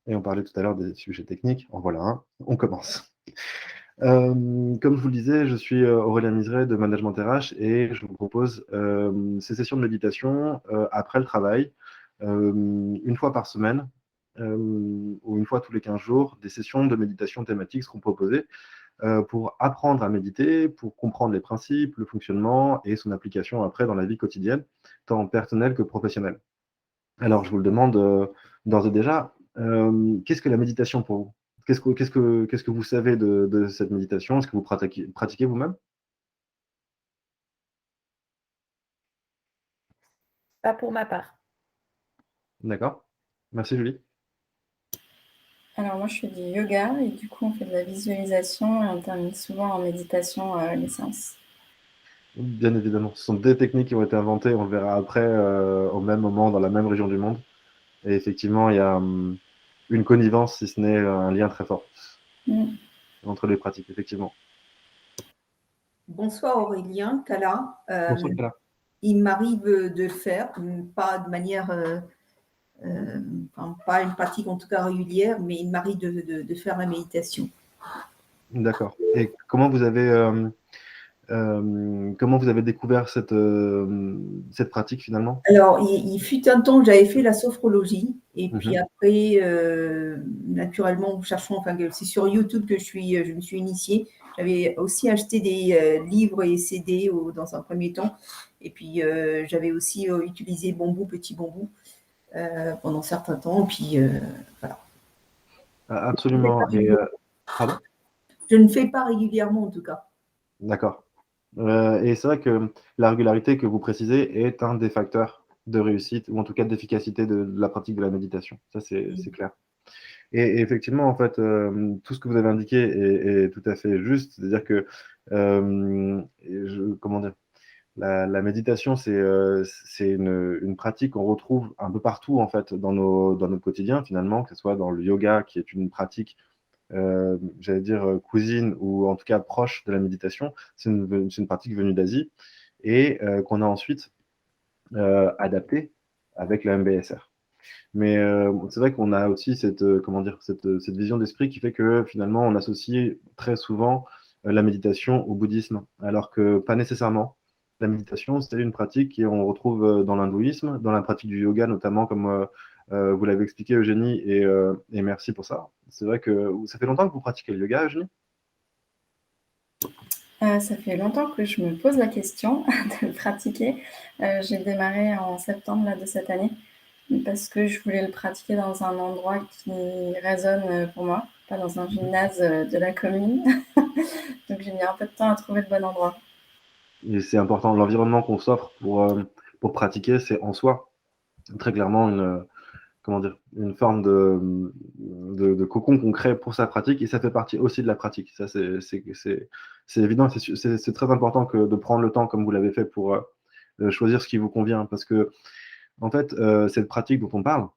Et on parlait tout à l'heure des sujets techniques. En voilà un, on commence. Comme je vous le disais, je suis Aurélien Miseret de Management RH et je vous propose ces sessions de méditation après le travail, une fois par semaine ou une fois tous les 15 jours, des sessions de méditation thématiques seront proposées pour apprendre à méditer, pour comprendre les principes, le fonctionnement et son application après dans la vie quotidienne, tant personnelle que professionnelle. Alors, je vous le demande d'ores et déjà, qu'est-ce que la méditation pour vous? Qu'est-ce que vous savez de cette méditation? Est-ce que vous pratiquez vous-même? Pas pour ma part. D'accord. Merci Julie. Alors moi, je fais du yoga et du coup, on fait de la visualisation et on termine souvent en méditation les séances. Bien évidemment, ce sont des techniques qui ont été inventées, on le verra après, au même moment, dans la même région du monde. Et effectivement, il y a une connivence, si ce n'est un lien très fort entre les pratiques, effectivement. Bonsoir Aurélien, Kala. Bonsoir, Kala. Il m'arrive de le faire, pas de manière, pas une pratique en tout cas régulière, mais il m'arrive de faire la méditation. D'accord. Et comment vous avez découvert cette pratique finalement? Alors, il fut un temps où j'avais fait la sophrologie, et puis Mhm. après, naturellement, c'est sur YouTube que je me suis initiée. J'avais aussi acheté des livres et CD dans un premier temps, et puis j'avais aussi utilisé Bambou, Petit Bambou, pendant certains temps, et puis voilà. Absolument. Et, pardon? Je ne fais pas régulièrement en tout cas. D'accord. Et c'est vrai que la régularité que vous précisez est un des facteurs de réussite, ou en tout cas d'efficacité de la pratique de la méditation. Ça, c'est clair. Et effectivement, en fait, tout ce que vous avez indiqué est tout à fait juste. C'est-à-dire que, comment dire, la méditation, c'est une pratique qu'on retrouve un peu partout, en fait, dans notre quotidien, finalement, que ce soit dans le yoga, qui est une pratique j'allais dire cousine ou en tout cas proche de la méditation. C'est une pratique venue d'Asie et qu'on a ensuite adaptée avec la MBSR. Mais c'est vrai qu'on a aussi cette vision d'esprit qui fait que finalement on associe très souvent la méditation au bouddhisme, alors que pas nécessairement. La méditation, c'est une pratique qu'on retrouve dans l'hindouisme, dans la pratique du yoga notamment, comme vous l'avez expliqué Eugénie, et merci pour ça. C'est vrai que ça fait longtemps que vous pratiquez le yoga, Eugénie? Ça fait longtemps que je me pose la question de le pratiquer. J'ai démarré en septembre là, de cette année parce que je voulais le pratiquer dans un endroit qui résonne pour moi, pas dans un gymnase de la commune. Donc j'ai mis un peu de temps à trouver le bon endroit. Et c'est important, l'environnement qu'on s'offre pour pratiquer, c'est en soi très clairement une forme de cocon qu'on crée pour sa pratique, et ça fait partie aussi de la pratique. Ça, c'est évident, c'est très important de prendre le temps, comme vous l'avez fait, pour choisir ce qui vous convient, parce que, en fait, cette pratique dont on parle,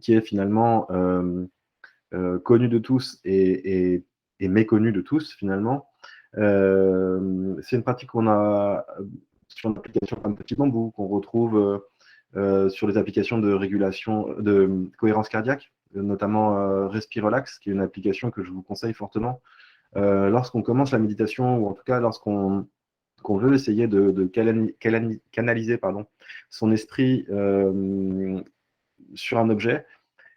qui est finalement connue de tous et méconnue de tous, finalement, c'est une pratique qu'on a sur une application comme Petit Bambou, qu'on retrouve sur les applications de régulation, de cohérence cardiaque, notamment Respirelax, qui est une application que je vous conseille fortement. Lorsqu'on commence la méditation, ou en tout cas qu'on veut essayer de canaliser son esprit sur un objet,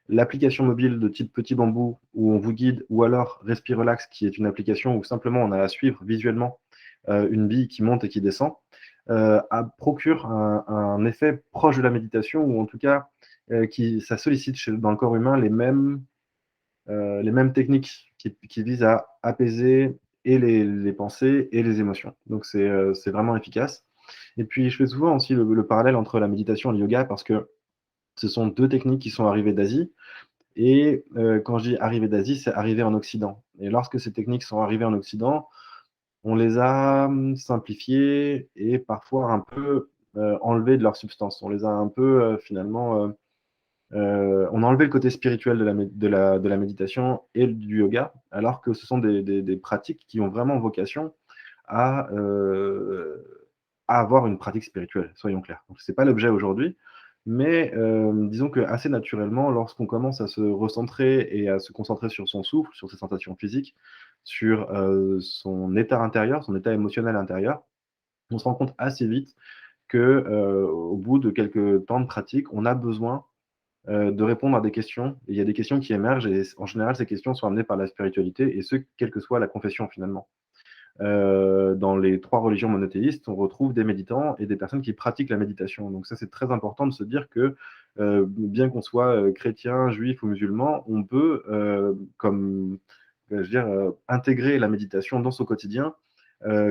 l'application mobile de type Petit Bambou, où on vous guide, ou alors Respirelax, qui est une application où simplement on a à suivre visuellement une bille qui monte et qui descend, procure un effet proche de la méditation, ou en tout cas, ça sollicite dans le corps humain les mêmes techniques qui visent à apaiser et les pensées et les émotions. Donc c'est vraiment efficace. Et puis je fais souvent aussi le parallèle entre la méditation et le yoga, parce que ce sont deux techniques qui sont arrivées d'Asie. Et quand je dis arrivées d'Asie, c'est arrivé en Occident. Et lorsque ces techniques sont arrivées en Occident, on les a simplifiées et parfois un peu enlevées de leur substance. On les a un peu finalement, on a enlevé le côté spirituel de la méditation et du yoga, alors que ce sont des pratiques qui ont vraiment vocation à avoir une pratique spirituelle, soyons clairs. Donc c'est pas l'objet aujourd'hui, Mais disons que assez naturellement, lorsqu'on commence à se recentrer et à se concentrer sur son souffle, sur ses sensations physiques, sur son état intérieur, son état émotionnel intérieur, on se rend compte assez vite que au bout de quelques temps de pratique, on a besoin de répondre à des questions. Et il y a des questions qui émergent et en général, ces questions sont amenées par la spiritualité et ce, quelle que soit la confession finalement. Dans les 3 religions monothéistes, on retrouve des méditants et des personnes qui pratiquent la méditation. Donc ça, c'est très important de se dire que, bien qu'on soit, chrétien, juif ou musulman, on peut, comme, je veux dire, intégrer la méditation dans son quotidien,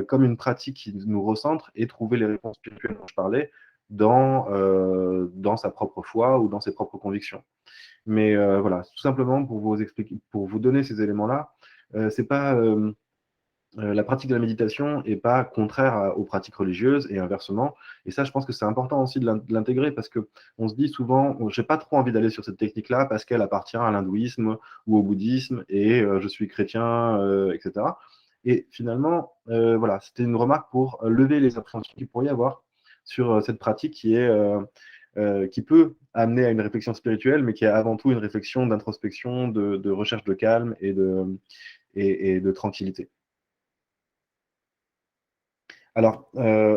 comme une pratique qui nous recentre et trouver les réponses spirituelles dont je parlais dans sa propre foi ou dans ses propres convictions. Mais, voilà, tout simplement pour vous expliquer, pour vous donner ces éléments-là, c'est pas, la pratique de la méditation n'est pas contraire aux pratiques religieuses et inversement. Et ça, je pense que c'est important aussi de l'intégrer parce qu'on se dit souvent, j'ai pas trop envie d'aller sur cette technique-là parce qu'elle appartient à l'hindouisme ou au bouddhisme et je suis chrétien, etc. Et finalement, voilà, c'était une remarque pour lever les appréhensions qu'il pourrait y avoir sur cette pratique qui peut amener à une réflexion spirituelle, mais qui est avant tout une réflexion d'introspection, de recherche de calme et de tranquillité. Alors,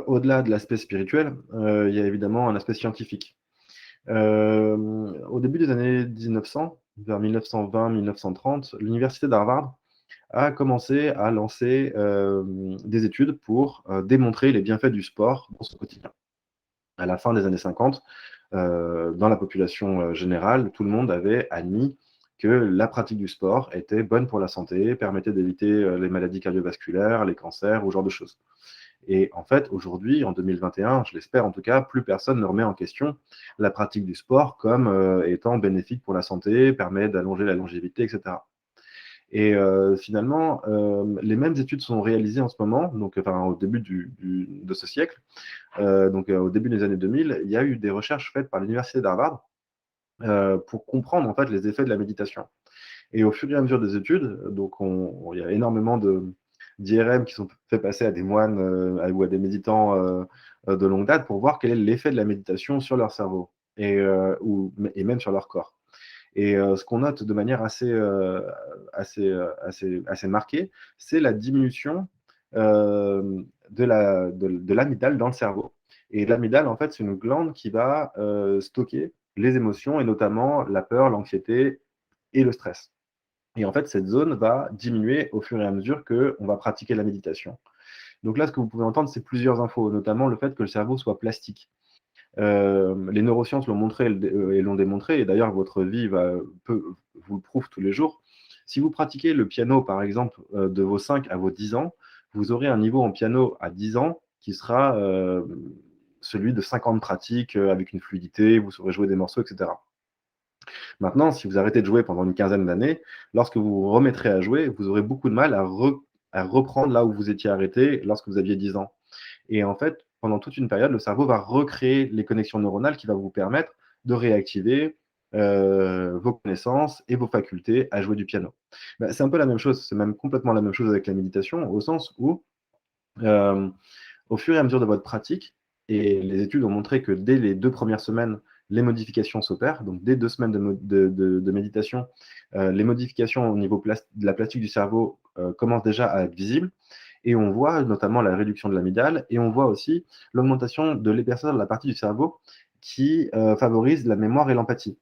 au-delà de l'aspect spirituel, il y a évidemment un aspect scientifique. Au début des années 1900, vers 1920-1930, l'université d'Harvard a commencé à lancer des études pour démontrer les bienfaits du sport dans son quotidien. À la fin des années 50, dans la population générale, tout le monde avait admis que la pratique du sport était bonne pour la santé, permettait d'éviter les maladies cardiovasculaires, les cancers, ou ce genre de choses. Et en fait, aujourd'hui, en 2021, je l'espère en tout cas, plus personne ne remet en question la pratique du sport comme étant bénéfique pour la santé, permet d'allonger la longévité, etc. Et finalement, les mêmes études sont réalisées en ce moment, donc enfin, au début de ce siècle, donc au début des années 2000, il y a eu des recherches faites par l'université d'Harvard pour comprendre en fait les effets de la méditation. Et au fur et à mesure des études, donc il y a énormément d'IRM qui sont fait passer à des moines ou à des méditants de longue date pour voir quel est l'effet de la méditation sur leur cerveau et même sur leur corps. Et ce qu'on note de manière assez marquée, c'est la diminution de l'amygdale dans le cerveau. Et l'amygdale, en fait, c'est une glande qui va stocker les émotions et notamment la peur, l'anxiété et le stress. Et en fait, cette zone va diminuer au fur et à mesure qu'on va pratiquer la méditation. Donc là, ce que vous pouvez entendre, c'est plusieurs infos, notamment le fait que le cerveau soit plastique. Les neurosciences l'ont montré et l'ont démontré, et d'ailleurs votre vie vous le prouve tous les jours. Si vous pratiquez le piano, par exemple, de vos 5 à vos 10 ans, vous aurez un niveau en piano à 10 ans qui sera celui de 5 ans de pratique avec une fluidité, vous saurez jouer des morceaux, etc. Maintenant, si vous arrêtez de jouer pendant une quinzaine d'années, lorsque vous vous remettrez à jouer, vous aurez beaucoup de mal à reprendre là où vous étiez arrêté lorsque vous aviez 10 ans. Et en fait, pendant toute une période, le cerveau va recréer les connexions neuronales qui vont vous permettre de réactiver vos connaissances et vos facultés à jouer du piano. Bah, c'est un peu la même chose, c'est même complètement la même chose avec la méditation, au sens où, euh, au fur et à mesure de votre pratique, et les études ont montré que dès les 2 premières semaines, les modifications s'opèrent. Donc, dès 2 semaines de méditation, les modifications au niveau de la plastique du cerveau commencent déjà à être visibles. Et on voit notamment la réduction de l'amygdale et on voit aussi l'augmentation de l'épaisseur de la partie du cerveau qui favorise la mémoire et l'empathie.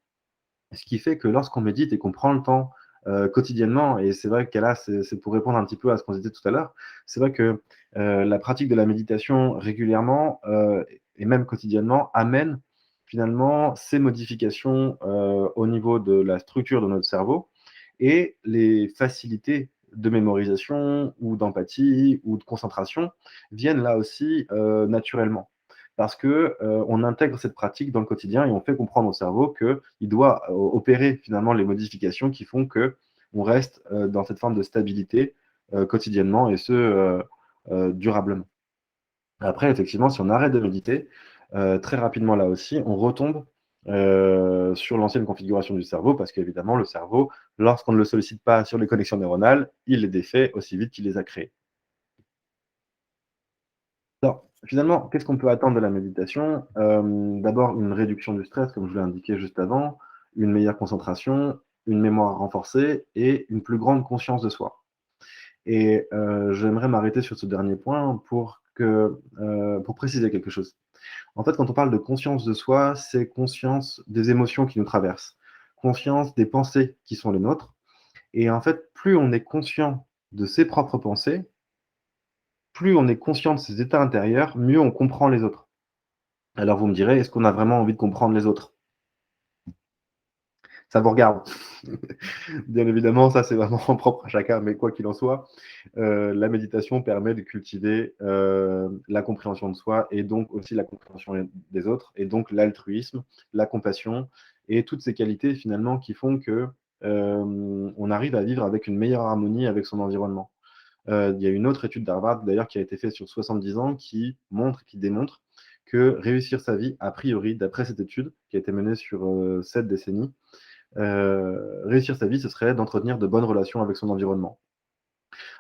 Ce qui fait que lorsqu'on médite et qu'on prend le temps quotidiennement, et c'est vrai qu'elle a, c'est pour répondre un petit peu à ce qu'on disait tout à l'heure, c'est vrai que la pratique de la méditation régulièrement et même quotidiennement amène finalement ces modifications au niveau de la structure de notre cerveau et les facilités de mémorisation ou d'empathie ou de concentration viennent là aussi naturellement. Parce que on intègre cette pratique dans le quotidien et on fait comprendre au cerveau qu'il doit opérer finalement les modifications qui font que on reste dans cette forme de stabilité quotidiennement et ce durablement. Après, effectivement, si on arrête de méditer, très rapidement là aussi, on retombe sur l'ancienne configuration du cerveau parce qu'évidemment, le cerveau, lorsqu'on ne le sollicite pas sur les connexions neuronales, il les défait aussi vite qu'il les a créées. Alors, finalement, qu'est-ce qu'on peut attendre de la méditation? D'abord, une réduction du stress, comme je l'ai indiqué juste avant, une meilleure concentration, une mémoire renforcée et une plus grande conscience de soi. Et j'aimerais m'arrêter sur ce dernier point pour préciser quelque chose. En fait, quand on parle de conscience de soi, c'est conscience des émotions qui nous traversent, conscience des pensées qui sont les nôtres. Et en fait, plus on est conscient de ses propres pensées, plus on est conscient de ses états intérieurs, mieux on comprend les autres. Alors vous me direz, est-ce qu'on a vraiment envie de comprendre les autres? Ça vous regarde. Bien évidemment, ça c'est vraiment propre à chacun, mais quoi qu'il en soit, la méditation permet de cultiver la compréhension de soi et donc aussi la compréhension des autres, et donc l'altruisme, la compassion et toutes ces qualités finalement qui font que on arrive à vivre avec une meilleure harmonie avec son environnement. Il y a une autre étude d'Harvard d'ailleurs qui a été faite sur 70 ans qui démontre que réussir sa vie, a priori, d'après cette étude qui a été menée sur 7 décennies, réussir sa vie, ce serait d'entretenir de bonnes relations avec son environnement.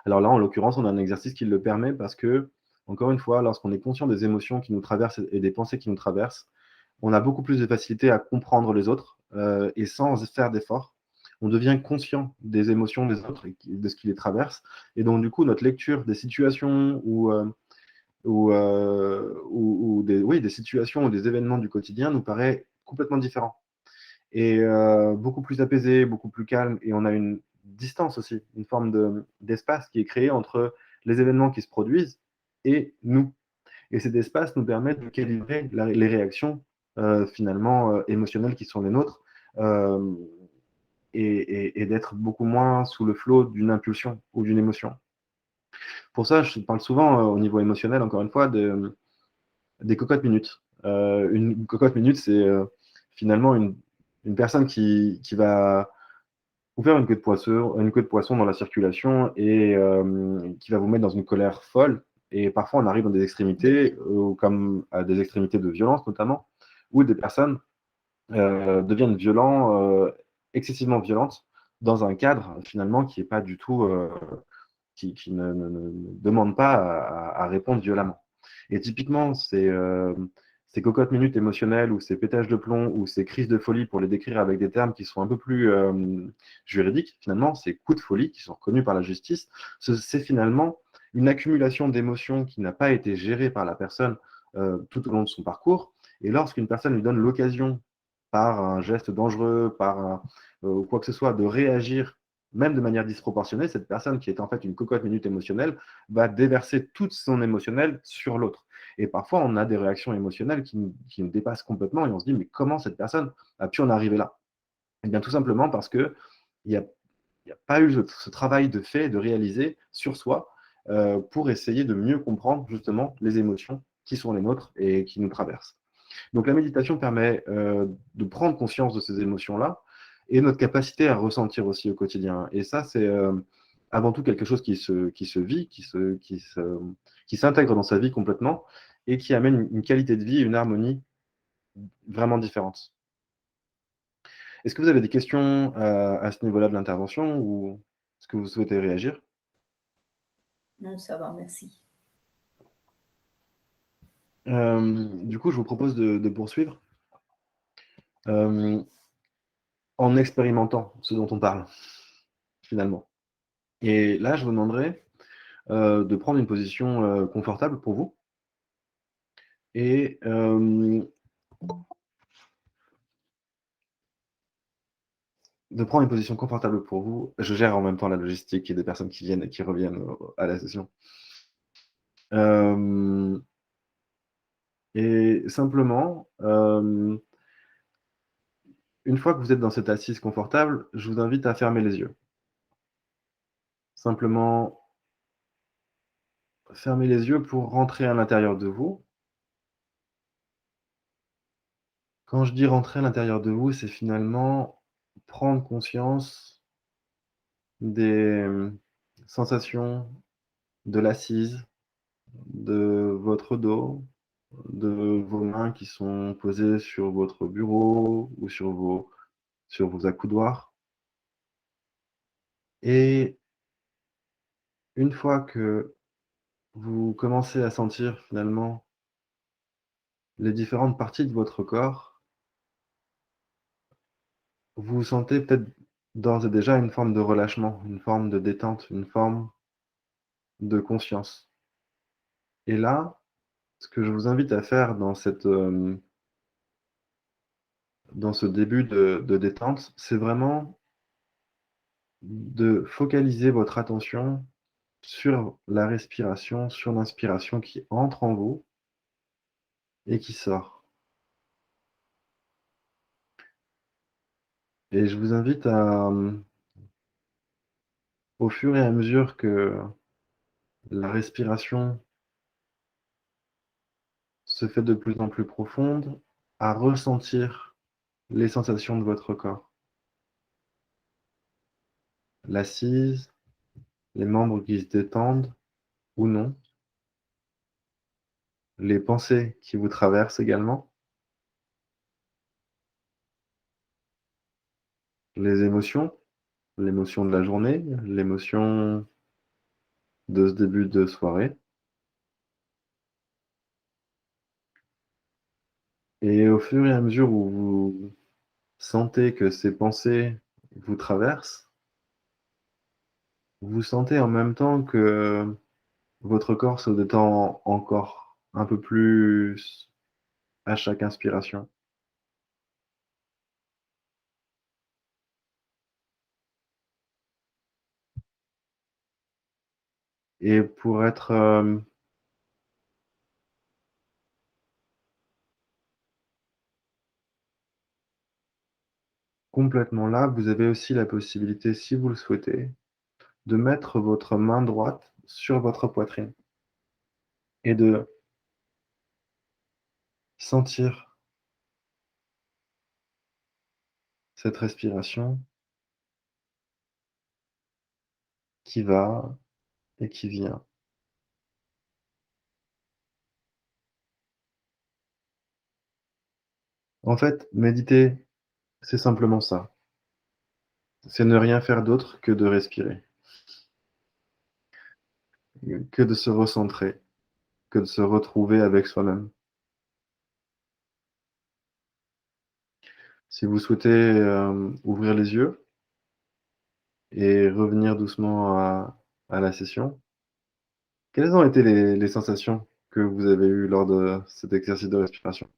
Alors là, en l'occurrence, on a un exercice qui le permet parce que, encore une fois, lorsqu'on est conscient des émotions qui nous traversent et des pensées qui nous traversent, on a beaucoup plus de facilité à comprendre les autres et sans faire d'efforts. On devient conscient des émotions des autres et de ce qui les traverse. Et donc, du coup, notre lecture des situations des situations ou des événements du quotidien nous paraît complètement différent et beaucoup plus apaisé, beaucoup plus calme. Et on a une distance aussi, une forme d'espace qui est créé entre les événements qui se produisent et nous. Et cet espace nous permet de calibrer les réactions finalement émotionnelles qui sont les nôtres euh, et d'être beaucoup moins sous le flot d'une impulsion ou d'une émotion. Pour ça, je parle souvent au niveau émotionnel, encore une fois, des cocottes minutes. Une cocotte minute, c'est finalement une personne qui va vous faire une queue de poisson dans la circulation et qui va vous mettre dans une colère folle. Et parfois, on arrive dans des extrémités, comme à des extrémités de violence notamment, où des personnes deviennent excessivement violentes dans un cadre finalement qui est pas du tout, qui ne demande pas à répondre violemment. Et typiquement, ces cocottes minutes émotionnelles ou ces pétages de plomb ou ces crises de folie, pour les décrire avec des termes qui sont un peu plus juridiques, finalement, ces coups de folie qui sont reconnus par la justice, c'est finalement une accumulation d'émotions qui n'a pas été gérée par la personne tout au long de son parcours. Et lorsqu'une personne lui donne l'occasion, par un geste dangereux, quoi que ce soit, de réagir même de manière disproportionnée, cette personne qui est en fait une cocotte minute émotionnelle va déverser toute son émotionnel sur l'autre. Et parfois, on a des réactions émotionnelles qui nous dépassent complètement et on se dit, mais comment cette personne a pu en arriver là? Eh bien, tout simplement parce qu'il n'y a, y a pas eu ce travail de fait, de réaliser sur soi pour essayer de mieux comprendre justement les émotions qui sont les nôtres et qui nous traversent. Donc la méditation permet de prendre conscience de ces émotions-là et notre capacité à ressentir aussi au quotidien. Et ça, c'est avant tout quelque chose qui se vit, qui s'intègre dans sa vie complètement et qui amène une qualité de vie, une harmonie vraiment différente. Est-ce que vous avez des questions à ce niveau-là de l'intervention ou est-ce que vous souhaitez réagir? Non, ça va, merci. Du coup, je vous propose de poursuivre en expérimentant ce dont on parle, finalement. Et là, je vous demanderai de prendre une position confortable pour vous et de prendre une position confortable pour vous. Je gère en même temps la logistique et des personnes qui viennent et qui reviennent à la session. Et simplement, une fois que vous êtes dans cette assise confortable, je vous invite à fermer les yeux. Simplement, fermez les yeux pour rentrer à l'intérieur de vous. Quand je dis rentrer à l'intérieur de vous, c'est finalement prendre conscience des sensations de l'assise, de votre dos, de vos mains qui sont posées sur votre bureau ou sur vos accoudoirs. Et une fois que vous commencez à sentir finalement les différentes parties de votre corps. Vous sentez peut-être d'ores et déjà une forme de relâchement, une forme de détente, une forme de conscience. Et là, ce que je vous invite à faire dans ce début de détente, c'est vraiment de focaliser votre attention sur la respiration, sur l'inspiration qui entre en vous et qui sort. Et je vous invite à, au fur et à mesure que la respiration se fait de plus en plus profonde, à ressentir les sensations de votre corps. L'assise, les membres qui se détendent ou non, les pensées qui vous traversent également, les émotions, l'émotion de la journée, l'émotion de ce début de soirée. Et au fur et à mesure où vous sentez que ces pensées vous traversent, vous sentez en même temps que votre corps se détend encore un peu plus à chaque inspiration. Et pour être, complètement là, vous avez aussi la possibilité, si vous le souhaitez, de mettre votre main droite sur votre poitrine et de sentir cette respiration qui va et qui vient. En fait, méditer, c'est simplement ça. C'est ne rien faire d'autre que de respirer, que de se recentrer, que de se retrouver avec soi-même. Si vous souhaitez, ouvrir les yeux et revenir doucement à la session, quelles ont été les sensations que vous avez eues lors de cet exercice de respiration?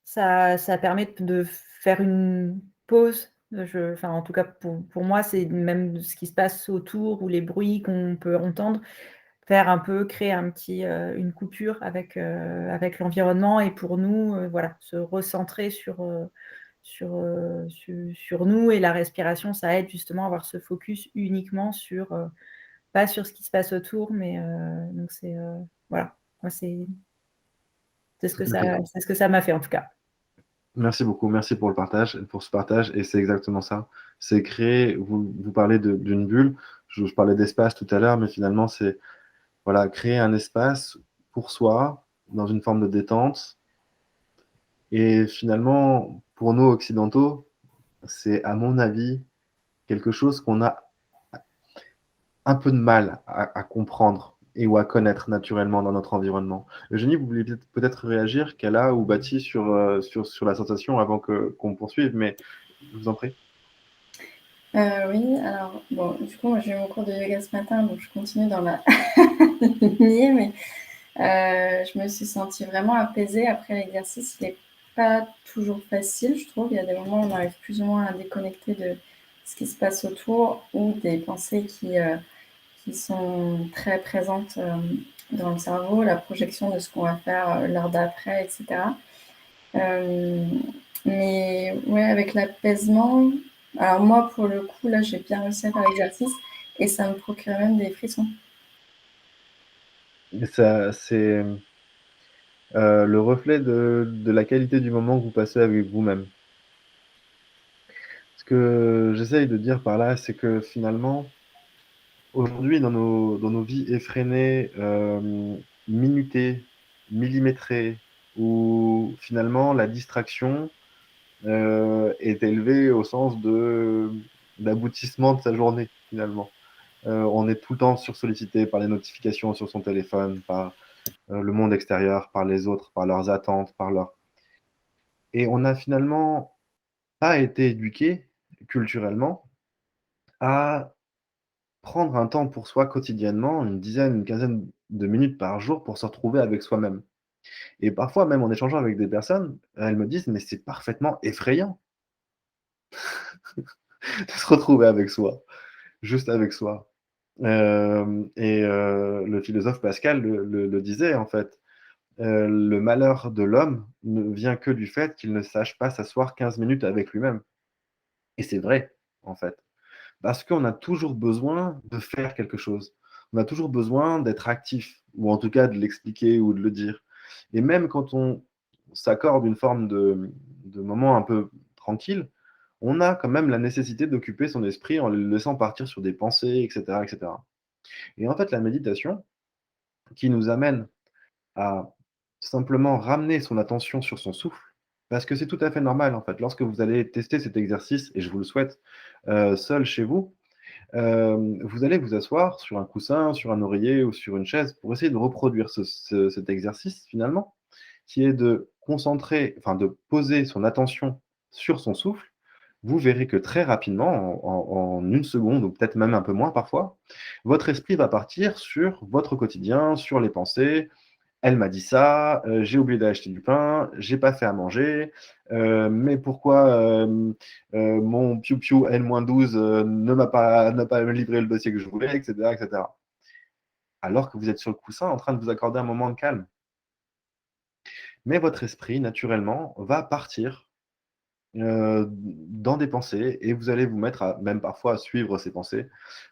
Ça permet de faire une pause. Enfin, en tout cas, pour moi, c'est même ce qui se passe autour ou les bruits qu'on peut entendre, faire un peu, créer un petit, une coupure avec l'environnement et pour nous, voilà, se recentrer sur nous et la respiration, ça aide justement à avoir ce focus uniquement sur, pas sur ce qui se passe autour, mais, donc c'est, voilà, moi OK. c'est ce que ça m'a fait en tout cas. Merci beaucoup, merci pour le partage, pour ce partage et c'est exactement ça. C'est créer vous parlez d'une bulle, je parlais d'espace tout à l'heure, mais finalement c'est, voilà, créer un espace pour soi, dans une forme de détente et finalement, pour nous occidentaux, c'est à mon avis quelque chose qu'on a un peu de mal à comprendre et ou à connaître naturellement dans notre environnement. Eugénie, vous vouliez peut-être réagir, Kala ou Bati, sur la sensation avant qu'on poursuive, mais je vous en prie. Oui, alors bon, du coup, moi, j'ai eu mon cours de yoga ce matin, donc je continue dans la lignée, mais je me suis sentie vraiment apaisée après l'exercice. Il est pas toujours facile, je trouve. Il y a des moments où on arrive plus ou moins à déconnecter de ce qui se passe autour ou des pensées qui sont très présentes, dans le cerveau, la projection de ce qu'on va faire, l'heure d'après et cetera. Mais ouais, avec l'apaisement, alors moi, pour le coup, là, j'ai bien réussi à faire l'exercice et ça me procure même des frissons. Et ça, c'est le reflet de la qualité du moment que vous passez avec vous-même. Ce que j'essaye de dire par là, c'est que finalement, aujourd'hui, dans nos vies effrénées, minutées, millimétrées, où finalement la distraction est élevé au sens d'aboutissement de sa journée, finalement. On est tout le temps sursollicité par les notifications sur son téléphone, par le monde extérieur, par les autres, par leurs attentes, Et on n'a finalement pas été éduqué culturellement à prendre un temps pour soi quotidiennement, une dizaine, une quinzaine de minutes par jour pour se retrouver avec soi-même. Et parfois, même en échangeant avec des personnes, elles me disent: «Mais c'est parfaitement effrayant de se retrouver avec soi, juste avec soi». Le philosophe Pascal le disait en fait, le malheur de l'homme ne vient que du fait qu'il ne sache pas s'asseoir 15 minutes avec lui-même. Et c'est vrai, en fait. Parce qu'on a toujours besoin de faire quelque chose. On a toujours besoin d'être actif, ou en tout cas de l'expliquer ou de le dire. Et même quand on s'accorde une forme de moment un peu tranquille, on a quand même la nécessité d'occuper son esprit en le laissant partir sur des pensées, etc., etc. Et cetera. Et en fait, la méditation, qui nous amène à simplement ramener son attention sur son souffle, parce que c'est tout à fait normal, en fait. Lorsque vous allez tester cet exercice, et je vous le souhaite, seul chez vous, vous allez vous asseoir sur un coussin, sur un oreiller ou sur une chaise pour essayer de reproduire cet exercice finalement, qui est de concentrer, enfin de poser son attention sur son souffle. Vous verrez que très rapidement, en 1 seconde ou peut-être même un peu moins parfois, votre esprit va partir sur votre quotidien, sur les pensées, elle m'a dit ça, j'ai oublié d'acheter du pain, j'ai pas fait à manger, mais pourquoi, mon piou piou N-12, n'a pas livré le dossier que je voulais, et cetera, et cetera. Alors que vous êtes sur le coussin en train de vous accorder un moment de calme. Mais votre esprit, naturellement, va partir, dans des pensées et vous allez vous mettre à même parfois à suivre ces pensées.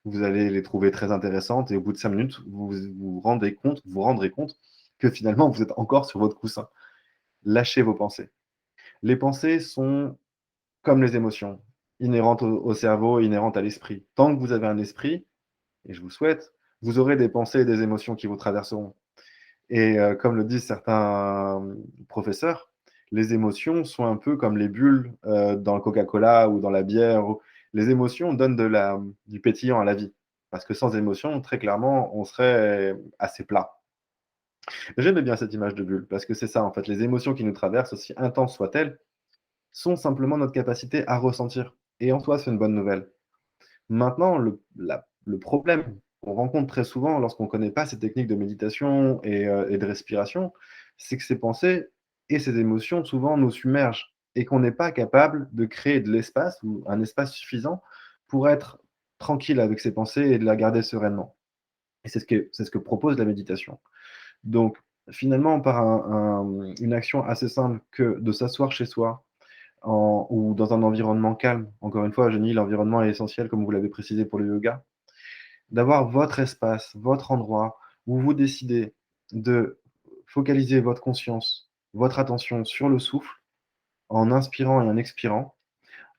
Vous allez les trouver très intéressantes et au bout de 5 minutes, vous vous rendrez compte que finalement vous êtes encore sur votre coussin. Lâchez vos pensées. Les pensées sont comme les émotions, inhérentes au cerveau, inhérentes à l'esprit. Tant que vous avez un esprit, et je vous souhaite, vous aurez des pensées et des émotions qui vous traverseront. Et comme le disent certains professeurs, les émotions sont un peu comme les bulles dans le Coca-Cola ou dans la bière. Les émotions donnent du pétillant à la vie. Parce que sans émotion, très clairement, on serait assez plat. J'aimais bien cette image de bulle, parce que c'est ça, en fait, les émotions qui nous traversent, aussi intenses soient-elles, sont simplement notre capacité à ressentir. Et en soi, c'est une bonne nouvelle. Maintenant, le problème qu'on rencontre très souvent lorsqu'on ne connaît pas ces techniques de méditation et de respiration, c'est que ces pensées et ces émotions, souvent, nous submergent et qu'on n'est pas capable de créer de l'espace ou un espace suffisant pour être tranquille avec ses pensées et de la garder sereinement. Et c'est ce que propose la méditation. Donc, finalement, par une action assez simple que de s'asseoir chez soi, ou dans un environnement calme. Encore une fois, je nie l'environnement est essentiel, comme vous l'avez précisé pour le yoga. D'avoir votre espace, votre endroit où vous décidez de focaliser votre conscience, votre attention sur le souffle, en inspirant et en expirant.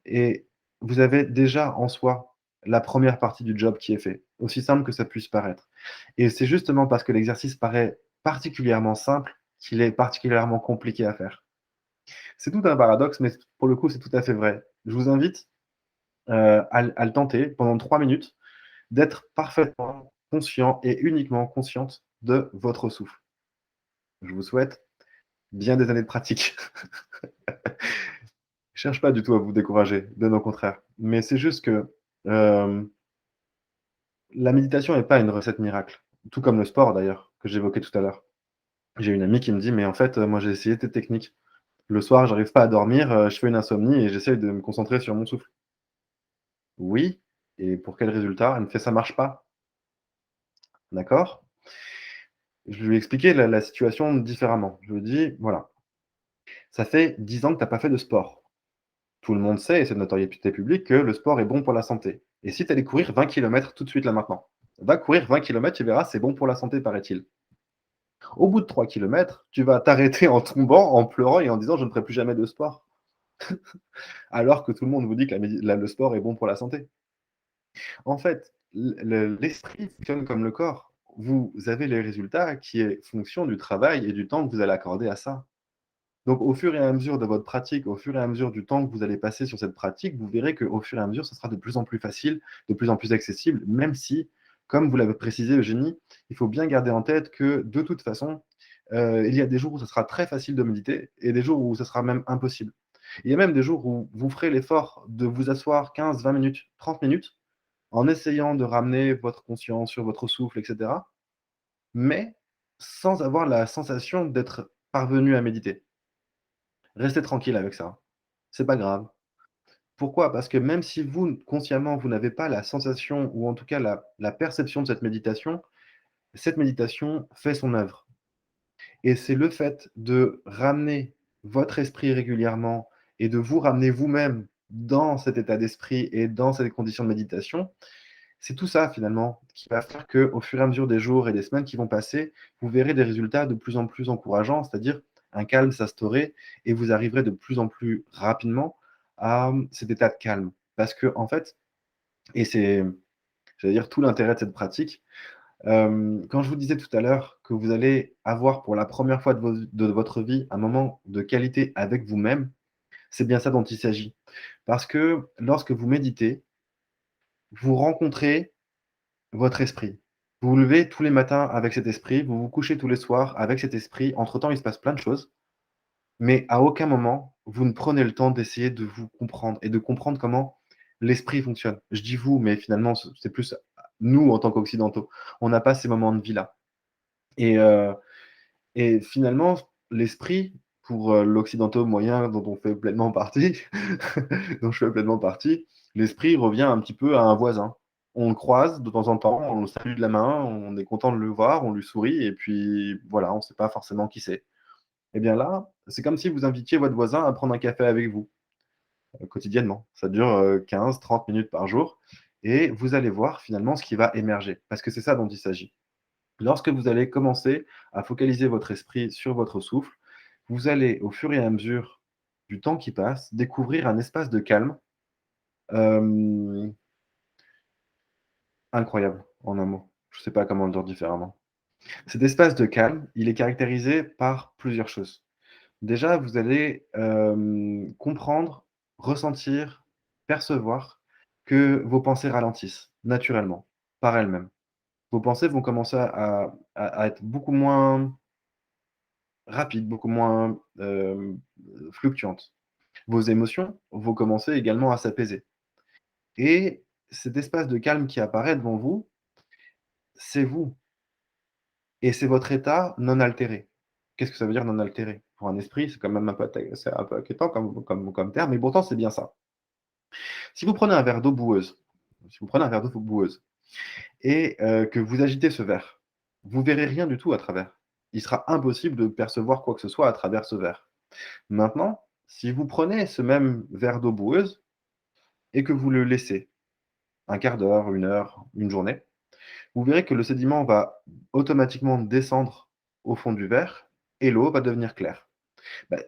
Et vous avez déjà en soi la première partie du job qui est fait, aussi simple que ça puisse paraître. Et c'est justement parce que l'exercice paraît particulièrement simple qu'il est particulièrement compliqué à faire. C'est tout un paradoxe, mais pour le coup, c'est tout à fait vrai. Je vous invite à le tenter pendant 3 minutes, d'être parfaitement conscient et uniquement consciente de votre souffle. Je vous souhaite bien des années de pratique. Je cherche pas du tout à vous décourager, bien au contraire. Mais c'est juste que la méditation n'est pas une recette miracle, tout comme le sport d'ailleurs, que j'évoquais tout à l'heure. J'ai une amie qui me dit: «Mais en fait, moi j'ai essayé tes techniques. Le soir, j'arrive pas à dormir, je fais une insomnie et j'essaye de me concentrer sur mon souffle». Oui, et pour quel résultat? Elle me fait: «Ça marche pas». D'accord? Je lui ai expliqué la situation différemment. Je lui ai dit: «Voilà, ça fait 10 ans que tu as pas fait de sport. Tout le monde sait, et c'est de notoriété publique, que le sport est bon pour la santé. Et si tu allais courir 20 kilomètres tout de suite là maintenant? Va courir 20 kilomètres, tu verras, c'est bon pour la santé, paraît-il. Au bout de 3 kilomètres, tu vas t'arrêter en tombant, en pleurant et en disant: "Je ne ferai plus jamais de sport"». Alors que tout le monde vous dit que le sport est bon pour la santé. En fait, l'esprit fonctionne comme le corps. Vous avez les résultats qui est fonction du travail et du temps que vous allez accorder à ça. Donc, au fur et à mesure de votre pratique, au fur et à mesure du temps que vous allez passer sur cette pratique, vous verrez qu'au fur et à mesure, ça sera de plus en plus facile, de plus en plus accessible, même si, comme vous l'avez précisé, Eugénie, il faut bien garder en tête que, de toute façon, il y a des jours où ça sera très facile de méditer et des jours où ça sera même impossible. Il y a même des jours où vous ferez l'effort de vous asseoir 15, 20 minutes, 30 minutes, en essayant de ramener votre conscience sur votre souffle, etc., mais sans avoir la sensation d'être parvenu à méditer. Restez tranquille avec ça. C'est pas grave. Pourquoi? Parce que même si vous, consciemment, vous n'avez pas la sensation ou en tout cas la perception de cette méditation fait son œuvre. Et c'est le fait de ramener votre esprit régulièrement et de vous ramener vous-même dans cet état d'esprit et dans ces conditions de méditation, c'est tout ça finalement qui va faire qu'au fur et à mesure des jours et des semaines qui vont passer, vous verrez des résultats de plus en plus encourageants, c'est-à-dire un calme s'instaurer et vous arriverez de plus en plus rapidement à cet état de calme. Parce que en fait, et c'est, j'allais dire, tout l'intérêt de cette pratique, quand je vous disais tout à l'heure que vous allez avoir pour la première fois de votre vie un moment de qualité avec vous-même, c'est bien ça dont il s'agit. Parce que lorsque vous méditez, vous rencontrez votre esprit. Vous vous levez tous les matins avec cet esprit, vous vous couchez tous les soirs avec cet esprit. Entre-temps, il se passe plein de choses, mais à aucun moment, vous ne prenez le temps d'essayer de vous comprendre et de comprendre comment l'esprit fonctionne. Je dis vous, mais finalement, c'est plus nous en tant qu'occidentaux. On n'a pas ces moments de vie-là. Et, euh, et finalement, l'esprit, pour l'occidentaux moyen dont on fait pleinement partie, dont je fais pleinement partie, l'esprit revient un petit peu à un voisin. On le croise de temps en temps, on le salue de la main, on est content de le voir, on lui sourit, et puis voilà, on ne sait pas forcément qui c'est. Et bien là, c'est comme si vous invitiez votre voisin à prendre un café avec vous, quotidiennement. Ça dure 15-30 minutes par jour, et vous allez voir finalement ce qui va émerger, parce que c'est ça dont il s'agit. Lorsque vous allez commencer à focaliser votre esprit sur votre souffle, vous allez, au fur et à mesure du temps qui passe, découvrir un espace de calme euh, incroyable, en un mot. Je ne sais pas comment le dire différemment. Cet espace de calme, il est caractérisé par plusieurs choses. Déjà, vous allez comprendre, ressentir, percevoir que vos pensées ralentissent naturellement, par elles-mêmes. Vos pensées vont commencer à être beaucoup moins rapides, beaucoup moins fluctuantes. Vos émotions vont commencer également à s'apaiser. Et cet espace de calme qui apparaît devant vous, c'est vous. Et c'est votre état non altéré. Qu'est-ce que ça veut dire non altéré? Pour un esprit, c'est quand même c'est un peu inquiétant comme terme, mais pourtant c'est bien ça. Si vous prenez un verre d'eau boueuse, si vous prenez un verre d'eau boueuse et que vous agitez ce verre, vous verrez rien du tout à travers. Il sera impossible de percevoir quoi que ce soit à travers ce verre. Maintenant, si vous prenez ce même verre d'eau boueuse et que vous le laissez un quart d'heure, une heure, une journée, vous verrez que le sédiment va automatiquement descendre au fond du verre et l'eau va devenir claire.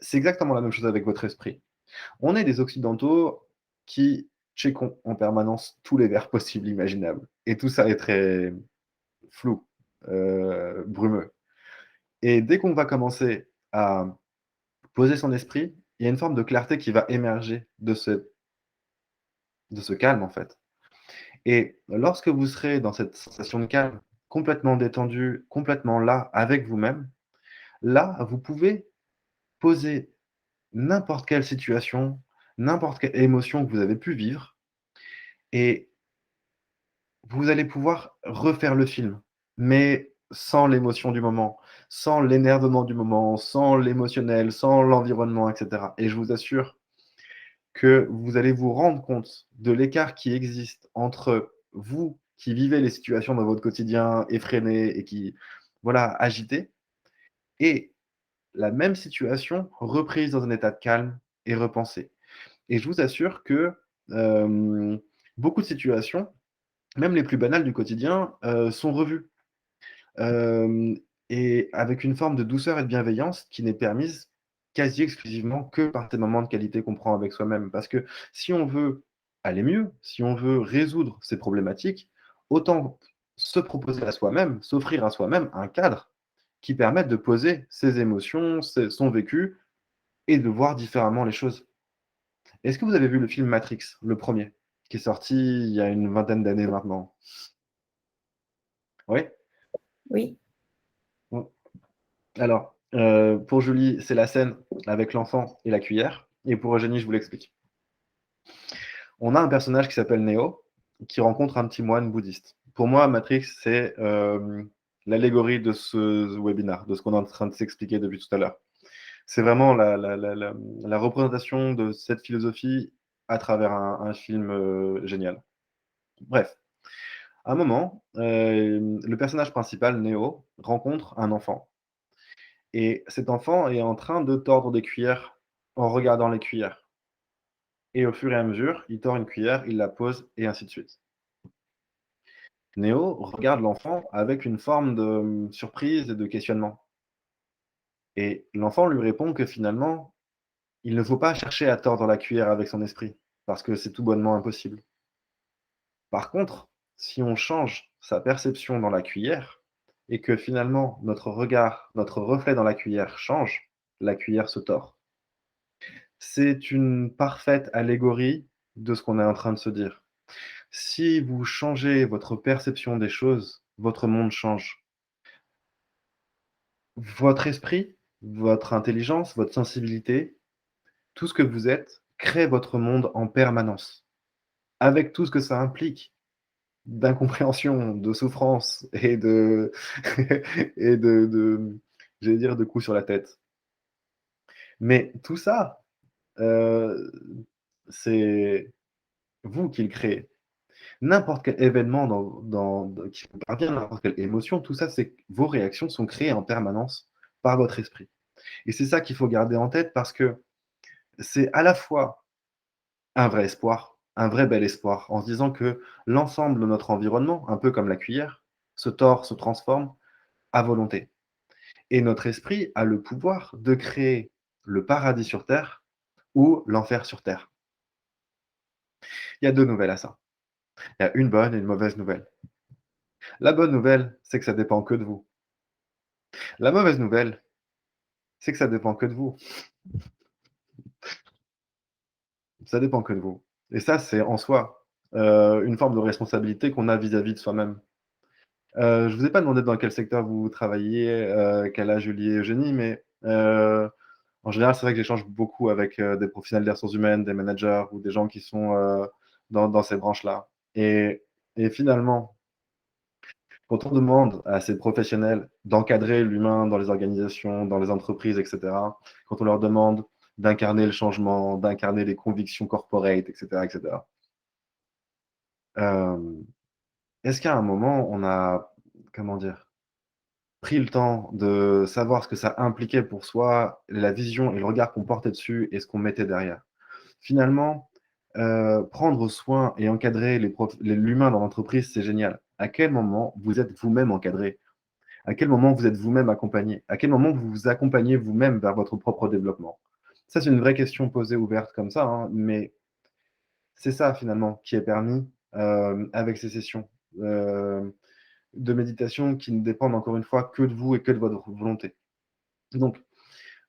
C'est exactement la même chose avec votre esprit. On est des occidentaux qui checkons en permanence tous les verres possibles, imaginables. Et tout ça est très flou, brumeux. Et dès qu'on va commencer à poser son esprit, il y a une forme de clarté qui va émerger de ce calme, en fait. Et lorsque vous serez dans cette sensation de calme, complètement détendu, complètement là, avec vous-même, là, vous pouvez poser n'importe quelle situation, n'importe quelle émotion que vous avez pu vivre, et vous allez pouvoir refaire le film, mais sans l'émotion du moment, sans l'énervement du moment, sans l'émotionnel, sans l'environnement, etc. Et je vous assure que vous allez vous rendre compte de l'écart qui existe entre vous qui vivez les situations dans votre quotidien effréné et qui, voilà, agité, et la même situation reprise dans un état de calme et repensée. Et je vous assure que beaucoup de situations, même les plus banales du quotidien, sont revues. Hem et avec une forme de douceur et de bienveillance qui n'est permise quasi exclusivement que par ces moments de qualité qu'on prend avec soi-même. Parce que si on veut aller mieux, si on veut résoudre ces problématiques, autant se proposer à soi-même, s'offrir à soi-même un cadre qui permette de poser ses émotions, son vécu et de voir différemment les choses. Est-ce que vous avez vu le film Matrix, le premier, qui est sorti il y a une vingtaine d'années maintenant? Oui? Oui. Bon. Alors, pour Julie, c'est la scène avec l'enfant et la cuillère. Et pour Eugénie, je vous l'explique. On a un personnage qui s'appelle Neo, qui rencontre un petit moine bouddhiste. Pour moi, Matrix, c'est l'allégorie de ce webinaire, de ce qu'on est en train de s'expliquer depuis tout à l'heure. C'est vraiment la représentation de cette philosophie à travers un film génial. Bref, à un moment, le personnage principal, Neo, rencontre un enfant. Et cet enfant est en train de tordre des cuillères en regardant les cuillères. Et au fur et à mesure, il tord une cuillère, il la pose, et ainsi de suite. Neo regarde l'enfant avec une forme de surprise et de questionnement. Et l'enfant lui répond que finalement, il ne faut pas chercher à tordre la cuillère avec son esprit, parce que c'est tout bonnement impossible. Par contre, si on change sa perception dans la cuillère, et que finalement notre regard, notre reflet dans la cuillère change, la cuillère se tord. C'est une parfaite allégorie de ce qu'on est en train de se dire. Si vous changez votre perception des choses, votre monde change. Votre esprit, votre intelligence, votre sensibilité, tout ce que vous êtes, crée votre monde en permanence, avec tout ce que ça implique d'incompréhension, de souffrance et de et j'allais dire de coups sur la tête. Mais tout ça, heu, c'est vous qui le créez. N'importe quel événement qui vous parvient, n'importe quelle émotion, tout ça, c'est que vos réactions sont créées en permanence par votre esprit. Et c'est ça qu'il faut garder en tête parce que c'est à la fois un vrai espoir, un vrai bel espoir, en se disant que l'ensemble de notre environnement, un peu comme la cuillère, se tord, se transforme à volonté. Et notre esprit a le pouvoir de créer le paradis sur terre ou l'enfer sur terre. Il y a deux nouvelles à ça. Il y a une bonne et une mauvaise nouvelle. La bonne nouvelle, c'est que ça dépend que de vous. La mauvaise nouvelle, c'est que ça dépend que de vous. Ça dépend que de vous. Et ça, c'est en soi une forme de responsabilité qu'on a vis-à-vis de soi-même. Je vous ai pas demandé dans quel secteur vous travaillez, quel âge Julie et Eugénie, mais en général, c'est vrai que j'échange beaucoup avec des professionnels des ressources humaines, des managers ou des gens qui sont dans ces branches-là. Et finalement, quand on demande à ces professionnels d'encadrer l'humain dans les organisations, dans les entreprises, etc., quand on leur demande d'incarner le changement, d'incarner les convictions corporate, etc., etc., est-ce qu'à un moment, on a, comment dire, pris le temps de savoir ce que ça impliquait pour soi, la vision et le regard qu'on portait dessus et ce qu'on mettait derrière? Finalement, prendre soin et encadrer l'humain dans l'entreprise, c'est génial. À quel moment vous êtes vous-même encadré? À quel moment vous êtes vous-même accompagné? À quel moment vous vous accompagnez vous-même vers votre propre développement? Ça, c'est une vraie question posée ouverte comme ça, hein, mais c'est ça finalement qui est permis avec ces sessions de méditation qui ne dépendent encore une fois que de vous et que de votre volonté. Donc,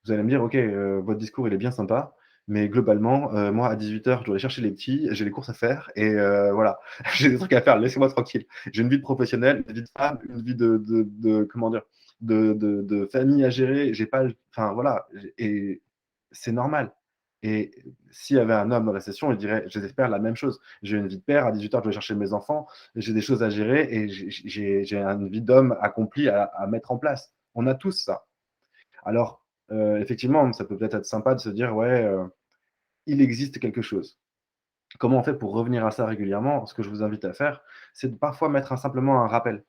vous allez me dire, OK, votre discours, il est bien sympa, mais globalement, moi, à 18h, je dois aller chercher les petits, j'ai les courses à faire et voilà, j'ai des trucs à faire, laissez-moi tranquille. J'ai une vie de professionnel, une vie de femme, une vie de comment dire? De famille à gérer, j'ai pas le enfin voilà, et c'est normal. Et s'il y avait un homme dans la session, il dirait, j'espère la même chose. J'ai une vie de père, à 18h, je dois aller chercher mes enfants, j'ai des choses à gérer et j'ai une vie d'homme accomplie à mettre en place. On a tous ça. Alors, effectivement, ça peut peut-être être sympa de se dire: «Ouais, il existe quelque chose». Comment on fait pour revenir à ça régulièrement? Ce que je vous invite à faire, c'est de parfois mettre simplement un rappel.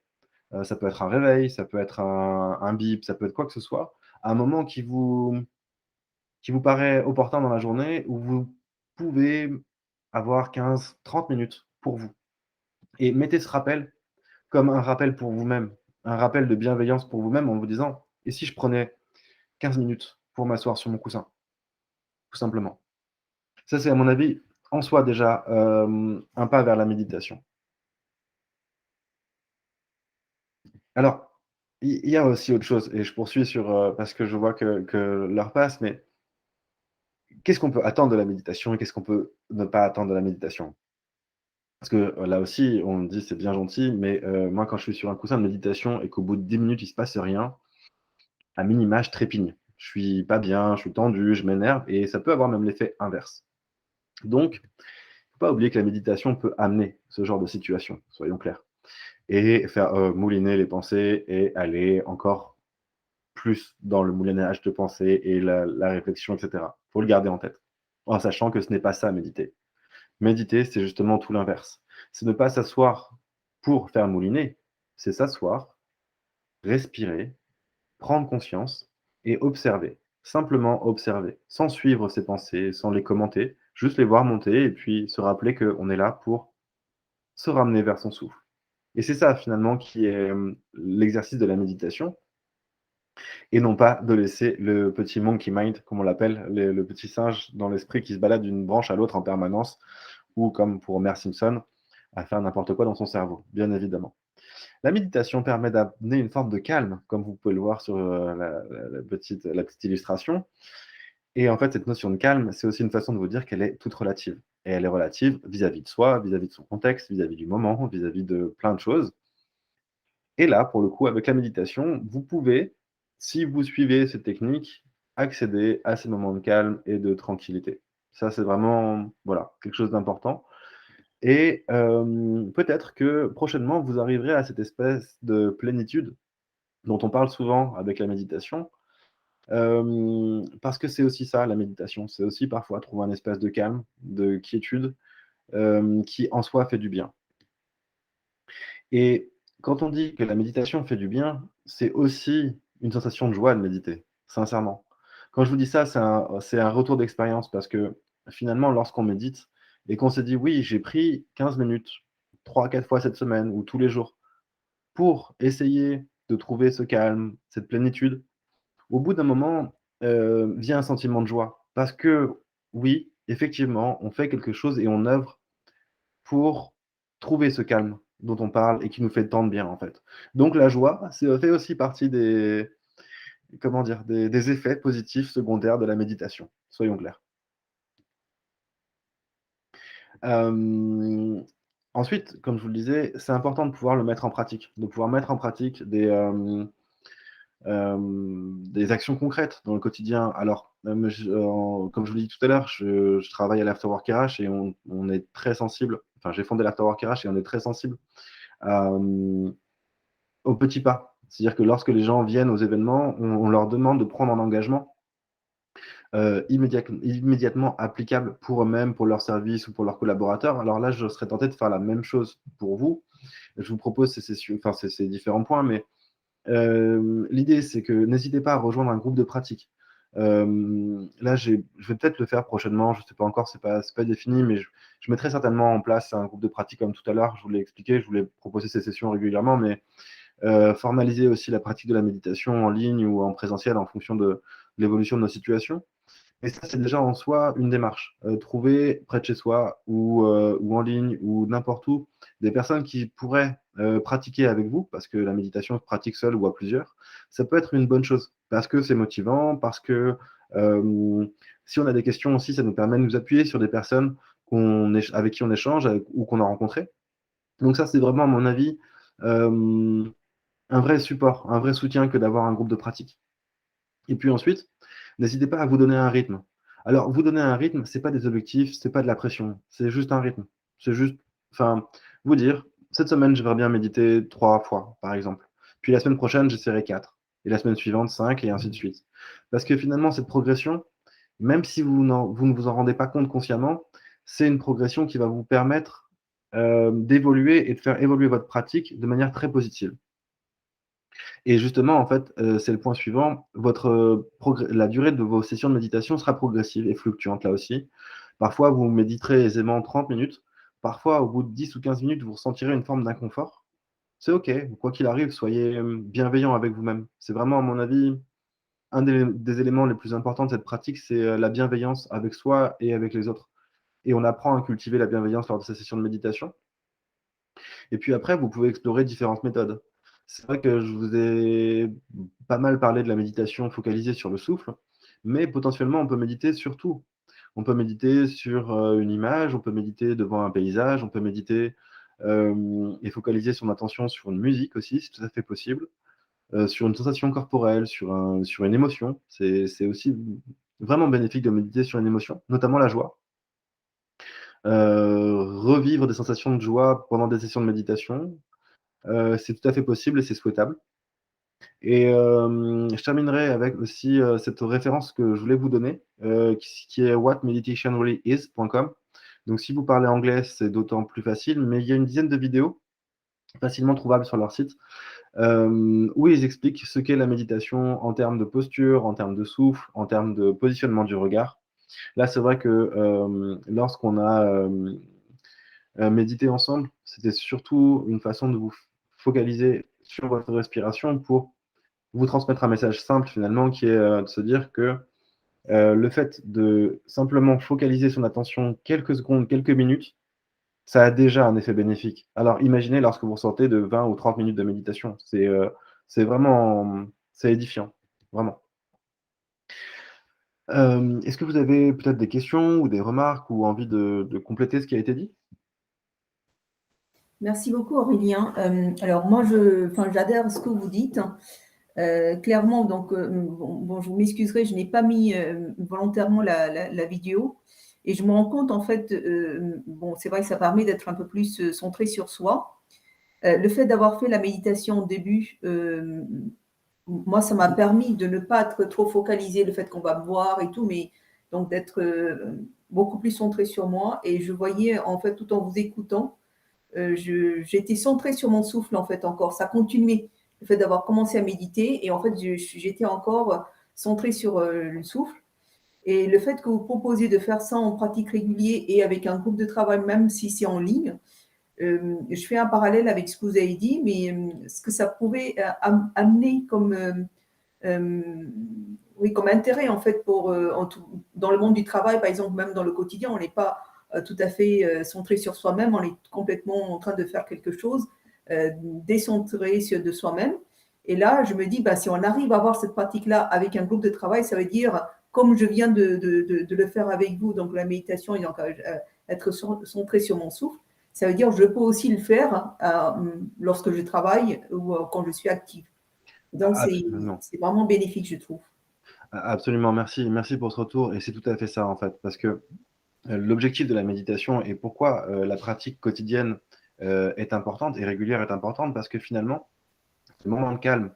Ça peut être un réveil, ça peut être un bip, ça peut être quoi que ce soit, à un moment qui vous paraît opportun dans la journée où vous pouvez avoir 15-30 minutes pour vous. Et mettez ce rappel comme un rappel pour vous-même, un rappel de bienveillance pour vous-même en vous disant: «Et si je prenais 15 minutes pour m'asseoir sur mon coussin?» Tout simplement. Ça, c'est à mon avis, en soi déjà, un pas vers la méditation. Alors, il y a aussi autre chose et je poursuis sur, parce que je vois que l'heure passe, mais qu'est-ce qu'on peut attendre de la méditation et qu'est-ce qu'on peut ne pas attendre de la méditation? Parce que là aussi, on me dit c'est bien gentil, mais moi, quand je suis sur un coussin de méditation et qu'au bout de 10 minutes, il se passe rien, à minima, je trépigne. Je suis pas bien, je suis tendu, je m'énerve et ça peut avoir même l'effet inverse. Donc, il ne faut pas oublier que la méditation peut amener ce genre de situation, soyons clairs, et faire mouliner les pensées et aller encore plus dans le moulinage de pensées et la réflexion, etc. Il faut le garder en tête, en sachant que ce n'est pas ça, méditer. Méditer, c'est justement tout l'inverse. C'est ne pas s'asseoir pour faire mouliner, c'est s'asseoir, respirer, prendre conscience et observer. Simplement observer, sans suivre ses pensées, sans les commenter, juste les voir monter et puis se rappeler qu'on est là pour se ramener vers son souffle. Et c'est ça finalement qui est l'exercice de la méditation, et non pas de laisser le petit monkey mind, comme on l'appelle, le petit singe dans l'esprit qui se balade d'une branche à l'autre en permanence, ou comme pour Homer Simpson, à faire n'importe quoi dans son cerveau, bien évidemment. La méditation permet d'amener une forme de calme, comme vous pouvez le voir sur la petite illustration. Et en fait, cette notion de calme, c'est aussi une façon de vous dire qu'elle est toute relative. Et elle est relative vis-à-vis de soi, vis-à-vis de son contexte, vis-à-vis du moment, vis-à-vis de plein de choses. Et là, pour le coup, avec la méditation, vous pouvez, si vous suivez ces techniques, accéder à ces moments de calme et de tranquillité. Ça, c'est vraiment voilà, quelque chose d'important. Et peut-être que prochainement, vous arriverez à cette espèce de plénitude dont on parle souvent avec la méditation, parce que c'est aussi ça, la méditation. C'est aussi parfois trouver un espace de calme, de quiétude, qui en soi fait du bien. Et quand on dit que la méditation fait du bien, c'est aussi une sensation de joie de méditer, sincèrement. Quand je vous dis ça, c'est un retour d'expérience parce que finalement, lorsqu'on médite et qu'on se dit: «Oui, j'ai pris 15 minutes, 3-4 fois cette semaine ou tous les jours pour essayer de trouver ce calme, cette plénitude», au bout d'un moment, vient un sentiment de joie. Parce que oui, effectivement, on fait quelque chose et on œuvre pour trouver ce calme dont on parle et qui nous fait tant de bien, en fait. Donc la joie, ça fait aussi partie des comment dire? Des effets positifs secondaires de la méditation, soyons clairs. Hem, Ensuite, comme je vous le disais, c'est important de pouvoir le mettre en pratique, de pouvoir mettre en pratique des actions concrètes dans le quotidien. Alors, comme je vous l'ai dit tout à l'heure, je travaille à l'Afterwork RH et on est très sensible, enfin j'ai fondé l'Afterwork RH et on est très sensible hem, aux petits pas. C'est-à-dire que lorsque les gens viennent aux événements, on leur demande de prendre un engagement immédiatement applicable pour eux-mêmes, pour leurs services ou pour leurs collaborateurs. Alors là, je serais tenté de faire la même chose pour vous. Je vous propose ces différents points, mais l'idée, c'est que n'hésitez pas à rejoindre un groupe de pratique. Là, je vais peut-être le faire prochainement, je ne sais pas encore, c'est pas défini, mais je mettrai certainement en place un groupe de pratique comme tout à l'heure. Je vous l'ai expliqué, je voulais proposer ces sessions régulièrement, mais formaliser aussi la pratique de la méditation en ligne ou en présentiel en fonction de l'évolution de nos situations. Et ça, c'est déjà en soi une démarche. Trouver près de chez soi ou en ligne ou n'importe où des personnes qui pourraient pratiquer avec vous, parce que la méditation se pratique seule ou à plusieurs, ça peut être une bonne chose, parce que c'est motivant, parce que si on a des questions aussi, ça nous permet de nous appuyer sur des personnes avec qui on échange ou qu'on a rencontrées. Donc ça, c'est vraiment, à mon avis, un vrai support, un vrai soutien que d'avoir un groupe de pratique. Et puis ensuite, n'hésitez pas à vous donner un rythme. Alors, vous donner un rythme, c'est pas des objectifs, c'est pas de la pression, c'est juste un rythme. C'est juste, enfin, vous dire, cette semaine, j'aimerais bien méditer 3 fois, par exemple. Puis la semaine prochaine, j'essaierai 4. Et la semaine suivante, 5, et ainsi de suite. Parce que finalement, cette progression, même si vous ne vous en rendez pas compte consciemment, c'est une progression qui va vous permettre d'évoluer et de faire évoluer votre pratique de manière très positive. Et justement, en fait, c'est le point suivant, la durée de vos sessions de méditation sera progressive et fluctuante là aussi. Parfois, vous méditerez aisément 30 minutes. Parfois, au bout de 10 ou 15 minutes, vous ressentirez une forme d'inconfort. C'est OK, quoi qu'il arrive, soyez, bienveillant avec vous-même. C'est vraiment, à mon avis, un des éléments les plus importants de cette pratique, c'est, la bienveillance avec soi et avec les autres. Et on apprend à cultiver la bienveillance lors de ces sessions de méditation. Et puis après, vous pouvez explorer différentes méthodes. C'est vrai que je vous ai pas mal parlé de la méditation focalisée sur le souffle, mais potentiellement, on peut méditer sur tout. On peut méditer sur une image, on peut méditer devant un paysage, on peut méditer et focaliser son attention sur une musique aussi, c'est tout à fait possible, sur une sensation corporelle, sur une émotion. C'est aussi vraiment bénéfique de méditer sur une émotion, notamment la joie. Revivre des sensations de joie pendant des sessions de méditation, c'est tout à fait possible et c'est souhaitable. Et je terminerai avec aussi cette référence que je voulais vous donner, qui est whatmeditationreallyis.com. Donc, si vous parlez anglais, c'est d'autant plus facile, mais il y a une dizaine de vidéos facilement trouvables sur leur site, où ils expliquent ce qu'est la méditation en termes de posture, en termes de souffle, en termes de positionnement du regard. Là, c'est vrai que lorsqu'on a médité ensemble, c'était surtout une façon de vous focaliser sur votre respiration pour vous transmettre un message simple finalement qui est de se dire que le fait de simplement focaliser son attention quelques secondes, quelques minutes, ça a déjà un effet bénéfique. Alors imaginez lorsque vous sortez de 20 ou 30 minutes de méditation. C'est vraiment c'est édifiant, vraiment. Est-ce que vous avez peut-être des questions ou des remarques ou envie de compléter ce qui a été dit? Merci beaucoup, Aurélien. Alors, moi, j'adhère à ce que vous dites. Clairement, donc, bon, je m'excuserai, je n'ai pas mis volontairement la vidéo. Et je me rends compte, en fait, bon, c'est vrai que ça permet d'être un peu plus centré sur soi. Le fait d'avoir fait la méditation au début, moi, ça m'a permis de ne pas être trop focalisé, le fait qu'on va me voir et tout, mais donc d'être beaucoup plus centré sur moi. Et je voyais, en fait, tout en vous écoutant, j'étais centrée sur mon souffle, en fait, encore. Ça continuait, le fait d'avoir commencé à méditer. Et en fait, j'étais encore centrée sur le souffle. Et le fait que vous proposez de faire ça en pratique régulière et avec un groupe de travail, même si c'est en ligne, je fais un parallèle avec ce que vous avez dit, mais ce que ça pouvait amener comme, oui, comme intérêt, en fait, dans le monde du travail, par exemple, même dans le quotidien, on n'est pas tout à fait centré sur soi-même, on est complètement en train de faire quelque chose, décentré de soi-même. Et là, je me dis, bah, si on arrive à avoir cette pratique-là avec un groupe de travail, ça veut dire, comme je viens de le faire avec vous, donc la méditation et donc être centré sur mon souffle, ça veut dire que je peux aussi le faire lorsque je travaille ou quand je suis active. Donc, Absolument. c'est vraiment bénéfique, je trouve. Absolument, merci. Merci pour ce retour et c'est tout à fait ça, en fait, parce que l'objectif de la méditation et pourquoi la pratique quotidienne est importante et régulière est importante, parce que finalement, le moment de calme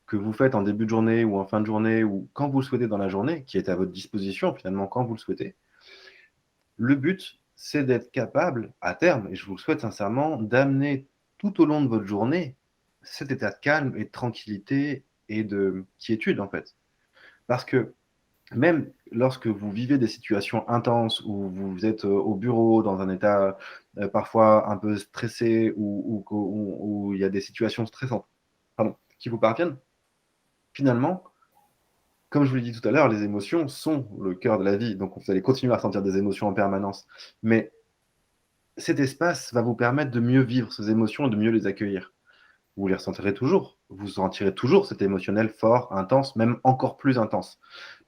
que vous faites en début de journée ou en fin de journée ou quand vous le souhaitez dans la journée, qui est à votre disposition finalement quand vous le souhaitez, le but, c'est d'être capable, à terme, et je vous le souhaite sincèrement, d'amener tout au long de votre journée cet état de calme et de tranquillité et de quiétude, en fait. Parce que même lorsque vous vivez des situations intenses où vous êtes au bureau dans un état parfois un peu stressé ou il y a des situations stressantes qui vous parviennent, finalement, comme je vous l'ai dit tout à l'heure, les émotions sont le cœur de la vie. Donc, vous allez continuer à ressentir des émotions en permanence. Mais cet espace va vous permettre de mieux vivre ces émotions et de mieux les accueillir. Vous les ressentirez toujours. Vous sentirez toujours cet émotionnel fort, intense, même encore plus intense.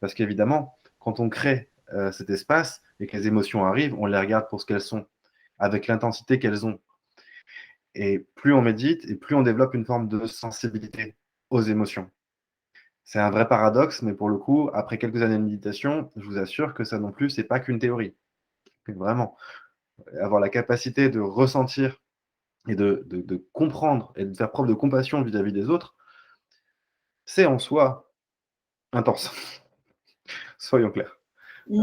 Parce qu'évidemment, quand on crée cet espace et que les émotions arrivent, on les regarde pour ce qu'elles sont, avec l'intensité qu'elles ont. Et plus on médite et plus on développe une forme de sensibilité aux émotions. C'est un vrai paradoxe, mais pour le coup, après quelques années de méditation, je vous assure que ça non plus, c'est pas qu'une théorie. Vraiment, avoir la capacité de ressentir et de comprendre et de faire preuve de compassion vis-à-vis des autres, c'est en soi intense. Soyons clairs. Mais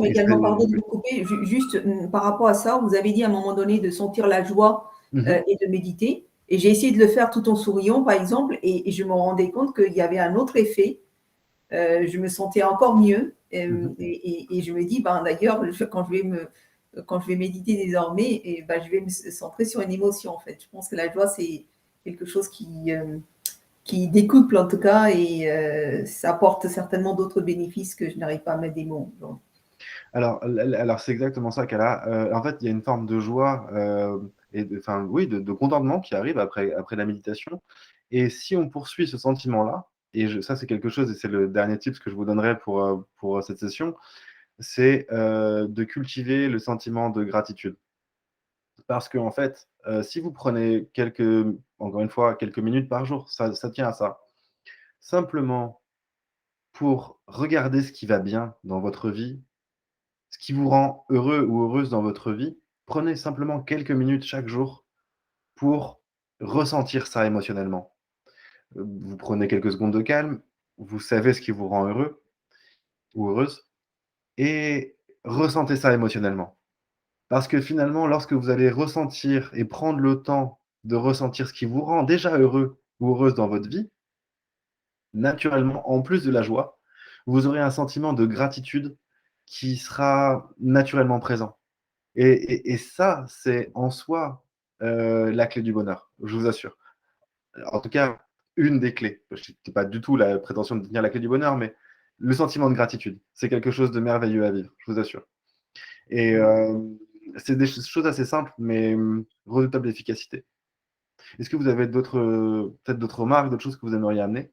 Et également, pardon de oui. vous couper, juste par rapport à ça, vous avez dit à un moment donné de sentir la joie et de méditer. Et j'ai essayé de le faire tout en souriant, par exemple, et je me rendais compte qu'il y avait un autre effet. Je me sentais encore mieux. Et je me dis, ben, d'ailleurs, quand je vais méditer désormais, et ben, je vais me centrer sur une émotion, en fait. Je pense que la joie, c'est quelque chose qui découple, en tout cas, et ça apporte certainement d'autres bénéfices que je n'arrive pas à mettre des mots. Donc. Alors c'est exactement ça qu'elle a. En fait, il y a une forme de joie et oui, de contentement qui arrive après la méditation. Et si on poursuit ce sentiment-là, et ça c'est quelque chose, et c'est le dernier tip que je vous donnerai pour cette session, c'est de cultiver le sentiment de gratitude. Parce qu'en fait, si vous prenez encore une fois, quelques minutes par jour, ça tient à ça. Simplement pour regarder ce qui va bien dans votre vie, ce qui vous rend heureux ou heureuse dans votre vie, prenez simplement quelques minutes chaque jour pour ressentir ça émotionnellement. Vous prenez quelques secondes de calme, vous savez ce qui vous rend heureux ou heureuse et ressentez ça émotionnellement. Parce que finalement, lorsque vous allez ressentir et prendre le temps de ressentir ce qui vous rend déjà heureux ou heureuse dans votre vie, naturellement, en plus de la joie, vous aurez un sentiment de gratitude qui sera naturellement présent. Et ça, c'est en soi la clé du bonheur, je vous assure. En tout cas, une des clés. Je n'ai pas du tout la prétention de devenir la clé du bonheur, mais le sentiment de gratitude, c'est quelque chose de merveilleux à vivre, je vous assure. Et c'est des choses assez simples, mais redoutable d'efficacité. Est-ce que vous avez peut-être d'autres remarques, d'autres choses que vous aimeriez amener?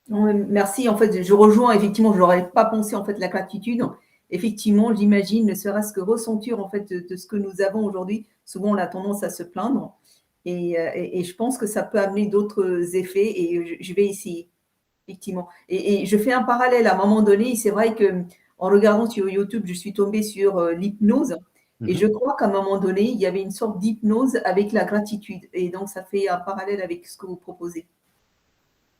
Merci. En fait, je rejoins, effectivement, je n'aurais pas pensé, en fait, la gratitude. Effectivement, j'imagine, ne serait-ce que ressentir, en fait, de ce que nous avons aujourd'hui. Souvent, on a tendance à se plaindre. Et je pense que ça peut amener d'autres effets et je vais essayer, effectivement. Et je fais un parallèle à un moment donné. C'est vrai que en regardant sur YouTube, je suis tombée sur l'hypnose. Et je crois qu'à un moment donné, il y avait une sorte d'hypnose avec la gratitude. Et donc, ça fait un parallèle avec ce que vous proposez.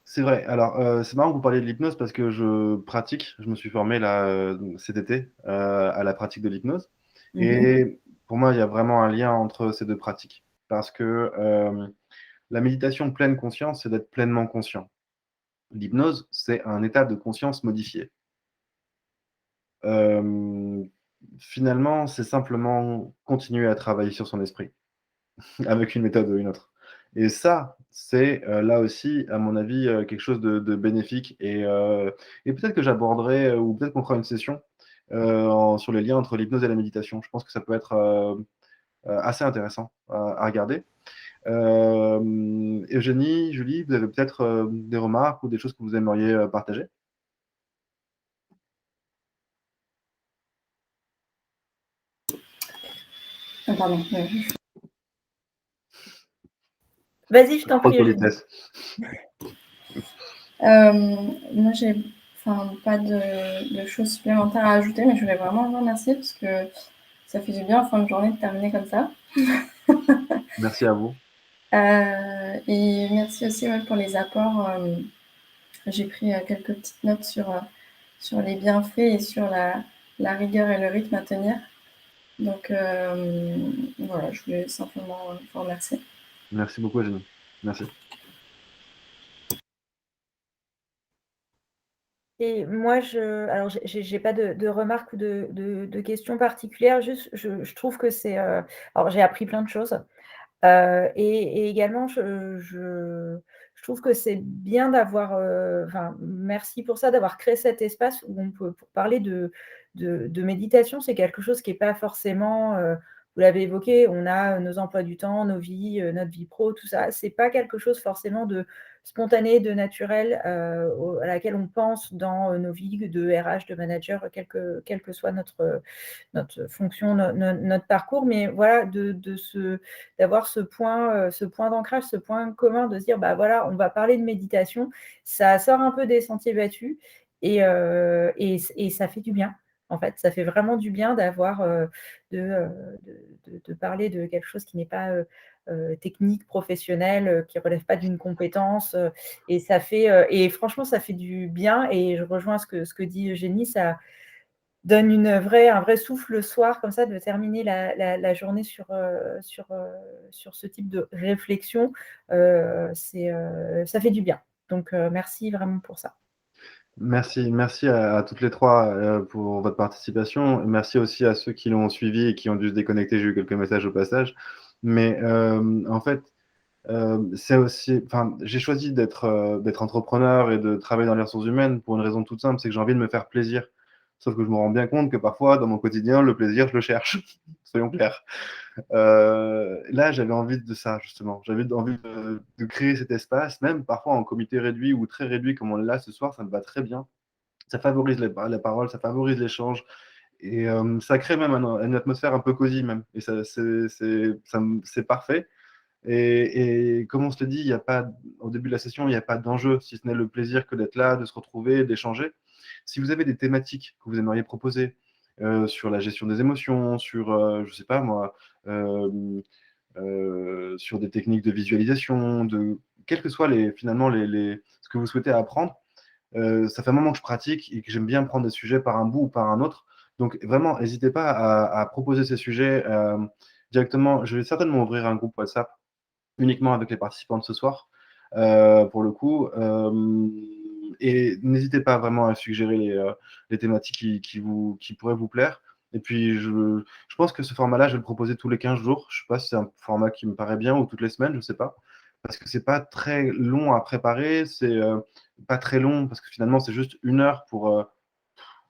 C'est vrai. Alors, c'est marrant que vous parliez de l'hypnose parce que je me suis formé là, cet été, à la pratique de l'hypnose. Et pour moi, il y a vraiment un lien entre ces deux pratiques. Parce que la méditation pleine conscience, c'est d'être pleinement conscient. L'hypnose, c'est un état de conscience modifié. Finalement, c'est simplement continuer à travailler sur son esprit avec une méthode ou une autre. Et ça, c'est là aussi, à mon avis, quelque chose de bénéfique. Et peut-être que j'aborderai, ou peut-être qu'on fera une session sur les liens entre l'hypnose et la méditation. Je pense que ça peut être assez intéressant à regarder. Eugénie, Julie, vous avez peut-être des remarques ou des choses que vous aimeriez partager? Pardon. Vas-y, je t'en Trop de prie, Eugénie. politesse. Moi, j'ai pas de choses supplémentaires à ajouter, mais je voulais vraiment vous remercier parce que ça fait du bien en fin de journée de terminer comme ça. Merci à vous. Et merci aussi pour les apports. J'ai pris quelques petites notes sur les bienfaits et sur la rigueur et le rythme à tenir. Donc voilà, je voulais simplement vous remercier. Merci beaucoup, Eugénie. Merci. Et moi, alors, j'ai pas de remarques ou de questions particulières. Juste, je trouve que c'est, alors j'ai appris plein de choses. Et également, je trouve que c'est bien d'avoir, enfin, merci pour ça, d'avoir créé cet espace où on peut pour parler de méditation. C'est quelque chose qui est pas forcément, vous l'avez évoqué, on a nos emplois du temps, nos vies, notre vie pro, tout ça. C'est pas quelque chose forcément de spontané, de naturel, à laquelle on pense dans nos vies de RH, de manager, quelle que soit notre fonction, notre parcours. Mais voilà, d'avoir ce point d'ancrage, ce point commun, de se dire, bah voilà, on va parler de méditation. Ça sort un peu des sentiers battus et ça fait du bien. En fait, ça fait vraiment du bien d'avoir, de parler de quelque chose qui n'est pas technique, professionnel, qui ne relève pas d'une compétence. Et ça fait, et franchement, ça fait du bien. Et je rejoins ce que dit Eugénie, ça donne un vrai souffle le soir, comme ça, de terminer la journée sur ce type de réflexion. Ça fait du bien. Donc, merci vraiment pour ça. Merci à toutes les trois pour votre participation. Merci aussi à ceux qui l'ont suivi et qui ont dû se déconnecter. J'ai eu quelques messages au passage. Mais en fait, c'est aussi, enfin, j'ai choisi d'être entrepreneur et de travailler dans les ressources humaines pour une raison toute simple, c'est que j'ai envie de me faire plaisir. Sauf que je me rends bien compte que parfois, dans mon quotidien, le plaisir, je le cherche. Soyons clairs. Là, j'avais envie de ça, justement. J'avais envie de créer cet espace, même parfois en comité réduit ou très réduit comme on l'a ce soir, ça me va très bien. Ça favorise la parole, ça favorise l'échange. Et ça crée même une atmosphère un peu cosy même. Et c'est parfait. Et comme on se l'a dit, au début de la session, il n'y a pas d'enjeu, si ce n'est le plaisir que d'être là, de se retrouver, d'échanger. Si vous avez des thématiques que vous aimeriez proposer sur la gestion des émotions, sur, je ne sais pas moi, sur des techniques de visualisation, quel que soit finalement ce que vous souhaitez apprendre, ça fait un moment que je pratique et que j'aime bien prendre des sujets par un bout ou par un autre. Donc vraiment, n'hésitez pas à proposer ces sujets directement. Je vais certainement ouvrir un groupe WhatsApp uniquement avec les participants de ce soir, pour le coup. Et n'hésitez pas vraiment à suggérer les thématiques qui pourraient vous plaire. Et puis, je pense que ce format-là, je vais le proposer tous les 15 jours. Je ne sais pas si c'est un format qui me paraît bien ou toutes les semaines, je ne sais pas. Parce que ce n'est pas très long à préparer, c'est pas très long parce que finalement, c'est juste 1 heure pour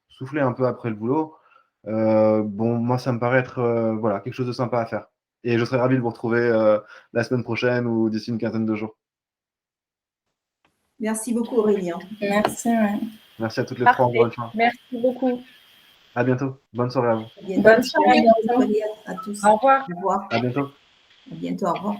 souffler un peu après le boulot. Bon, moi, ça me paraît être voilà, quelque chose de sympa à faire. Et je serais ravi de vous retrouver la semaine prochaine ou d'ici une quinzaine de jours. Merci beaucoup, Aurélien. Merci, ouais. Merci à toutes les Parfait. trois encore une fois. Merci beaucoup. À bientôt. Bonne soirée à vous. À bientôt. Bonne soirée. À tous. Au revoir. Au revoir. À bientôt. À bientôt. Au revoir.